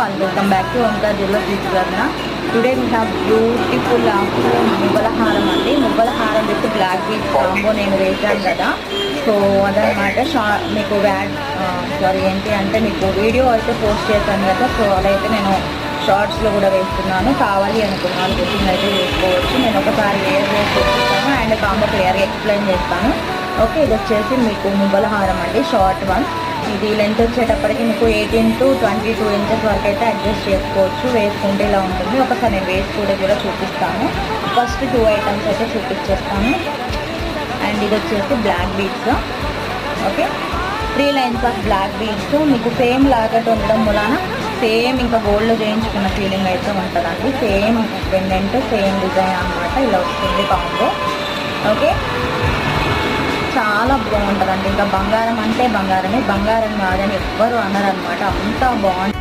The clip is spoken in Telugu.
Welcome back to Omkar Jewellers with Swarna. Today we have beautiful మువ్వలహారం అండి. మువ్వలహారం విత్ బ్లాక్ బీడ్ కాంబో నేను వేసాను కదా. సో అదనమాట మీకు ఏంటి అంటే మీకు వీడియో అయితే పోస్ట్ చేశాను కదా. సో అదైతే నేను షార్ట్స్లో కూడా వేస్తున్నాను. కావాలి అనుకున్నాను బుకింగ్ అయితే వేసుకోవచ్చు. నేను ఒకసారి వేర్ చేసి చూపిస్తాను అండ్ కాంబో క్లియర్గా ఎక్స్ప్లెయిన్ చేస్తాను. ఓకే, ఇది వచ్చేసి మీకు మువ్వలహారం అండి, షార్ట్ వన్. ఇది లెంత్ వచ్చేటప్పటికి మీకు 18 to 22 ఇంచెస్ వరకు అయితే అడ్జస్ట్ చేసుకోవచ్చు. వేసుకుంటే ఇలా ఉంటుంది. ఒకసారి నేను వేసుకుంటే కూడా చూపిస్తాను. ఫస్ట్ 2 ఐటమ్స్ అయితే చూపించేస్తాను. అండ్ ఇది వచ్చేసి black beads. Okay, 3 lines of black beads మీకు సేమ్ లాగా ఉండడం వలన సేమ్ ఇంకా గోల్డ్లో చేయించుకున్న ఫీలింగ్ అయితే ఉంటుందండి. సేమ్ పెండెంట్, సేమ్ డిజైన్ అనమాట. ఇలా వస్తుంది కాంబో. ఓకే, చాలా బాగుంటుందండి. ఇంకా బంగారం అంటే బంగారమే, బంగారం కాదని ఎవ్వరు అనరనమాట. అంతా బాగుంటుంది.